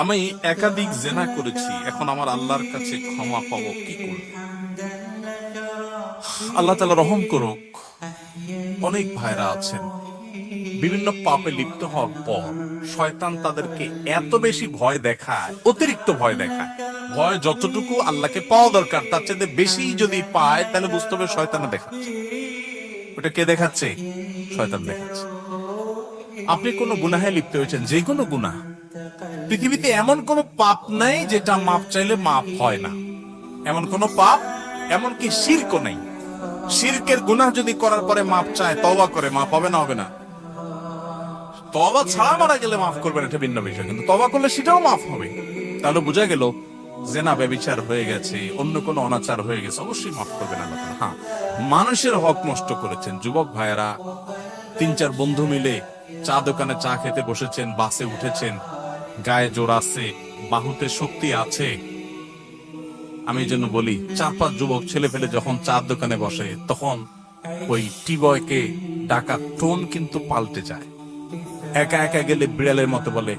আমি একাধিক জেনা করেছি, এখন আমার আল্লাহর কাছে ক্ষমা পাবো কি করে? আল্লাহ তাআলা রহম করুক। অনেক ভাইরা আছেন বিভিন্ন পাপে লিপ্ত হওয়ার পর শয়তান তাদেরকে এত বেশি ভয় দেখায়, অতিরিক্ত ভয় দেখায়। ভয় যতটুকু আল্লাহকে পাওয়া দরকার তার চেয়ে বেশি যদি পায় তাহলে বুঝতে হবে শয়তানে দেখাচ্ছে। ওটা কে দেখাচ্ছে? শয়তান দেখাচ্ছে। আপনি কোন গুনাহে লিপ্ত হয়েছেন, যে কোনো গুনাহ, পৃথিবীতে এমন কোন পাপ নাই যেটা মাপ চাইলে মাপ হয় না। এমন কোন পাপ, এমনকি শিরকও নাই। শিরকের গুনাহ যদি করার পরে মাপ চায়, তওবা করে, মাপ হবে না? হবে না? তওবা ছাড়া মারা গেলে মাফ করবেন, এটা ভিন্ন বিষয়, কিন্তু তওবা করলে সেটাও মাফ হবে। তাহলে বোঝা গেল জেনা ব্যভিচার হয়ে গেছে, অন্য কোনো অনাচার হয়ে গেছে, অবশ্যই মাফ করবেন আল্লাহ তাআলা। হ্যাঁ, মানুষের হক নষ্ট করেছেন, যুবক ভাইয়েরা 3-4 বন্ধু মিলে চা দোকানে চা খেতে বসেছেন, বাসে উঠেছেন, গায়ে জোর আছে, বাহুতে শক্তি আছে। আমি এই জন্য বলি, 4-5 যুবক ছেলে ফেলে যখন চার দোকানে বসে তখন ওই টি-বয়কে ডাকার টোন কিন্তু পাল্টে যায়। একা একা গেলে বিড়ালের মতো বলে,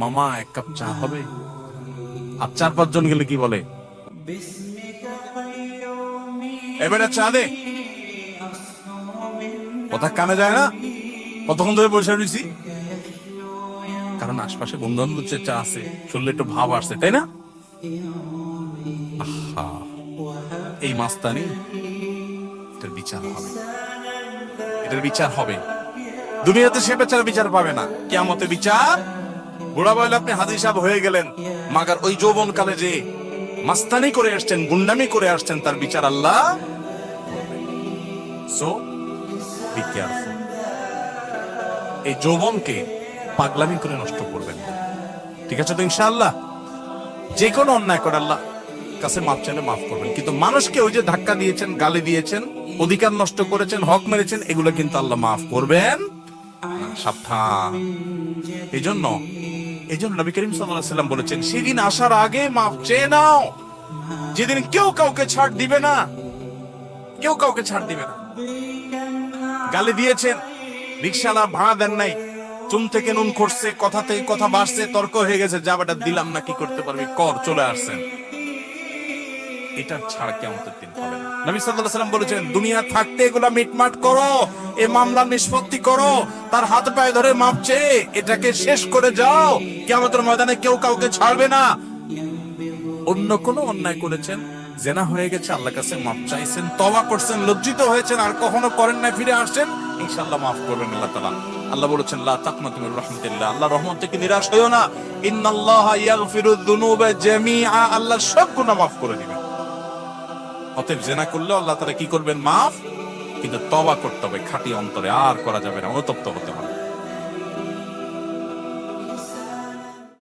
মামা 1 কাপ চা হবে? আর 4-5 জন গেলে কি বলে? এবারে চা দে। কথা কানে যায় না? কতক্ষণ ধরে বসে রয়েছি, কারণ আশপাশে বন্ধু বান্ধব চা আছে, শুনলে একটু ভাব আসছে, তাই না? আহা, এই মাস্তানি, এটার বিচার হবে, এটার বিচার হবে। দুনিয়াতে সে বেচার বিচার পাবে না, কিয়ামতে বিচার। বুড়া বয়লে আপনি হাজী সাহেব হয়ে গেলেন, মাগার ওই যৌবন কালে যে মাস্তানি করে আসছেন, গুন্ডামি করে আসছেন, তার বিচার আল্লাহ। So be careful. এই যৌবনকে পাগলামি করে নষ্ট করবেন না, ঠিক আছে তো? ইনশাআল্লাহ যে কোনো অন্যায় করে আল্লাহ কাছে মাফ চাইলে মাফ করবেন, কিন্তু মানুষকে ওই যে ধাক্কা দিয়েছেন, গালি দিয়েছেন, অধিকার নষ্ট করেছেন, হক মেরেছেন, এগুলো কিন্তু আল্লাহ মাফ করবেন। সাবধান। এই জন্য নবী করিম সাল্লাল্লাহু আলাইহি ওয়াসাল্লাম বলেছেন, সেদিন আসার আগে মাফ চেয়ে নাও, যেদিন কেউ কাউকে ছাড় দিবে না, কেউ কাউকে ছাড় দিবে না। গালি দিয়েছেন, রিকশাওয়ালা ভাড়া দেন নাই, চুন থেকে নুন খসছে, কথা থেকে কথা বাড়ছে, তর্ক হয়ে গেছে, যাবাটা দিলাম না, কি করতে পারবি কর, চলে আসছেন। এটার ছাড় কিয়ামতের দিন হবে না। নবী সাল্লাল্লাহু আলাইহি ওয়াসাল্লাম বলেছেন, দুনিয়া থাকতে এগুলা মিটমাট করো, এই মামলা নিষ্পত্তি করো, তার হাত পায়ে ধরে মাপ চেয়ে এটাকে শেষ করে যাও। কিয়ামতের ময়দানে কেউ কাউকে ছাড়বে না। অন্য কোনো অন্যায় করেছেন, জেনা হয়ে গেছে, আল্লাহর কাছে মাপ চাইছেন, তওবা করছেন, লজ্জিত হয়েছেন, আর কখনো করেন না, ফিরে আসছেন, ইনশাআল্লাহ মাফ করবেন আল্লাহ তাআলা। আল্লাহ বলেছেন, লা তাকনাতু মির রাহমাতিল্লাহ, আল্লাহর রহমত থেকে নিরাশ হইও না। ইন্নাল্লাহা ইয়াগফিরুয যুনুবা জামিআ, আল্লাহ সব গুনাহ মাফ করে দিবেন। অতএব জেনা করলে আল্লাহ তাআলা কি করবেন? মাফ। কিন্তু তওবা করতে হবে খাঁটি অন্তরে, আর করা যাবে না, অনুতপ্ত হতে হবে।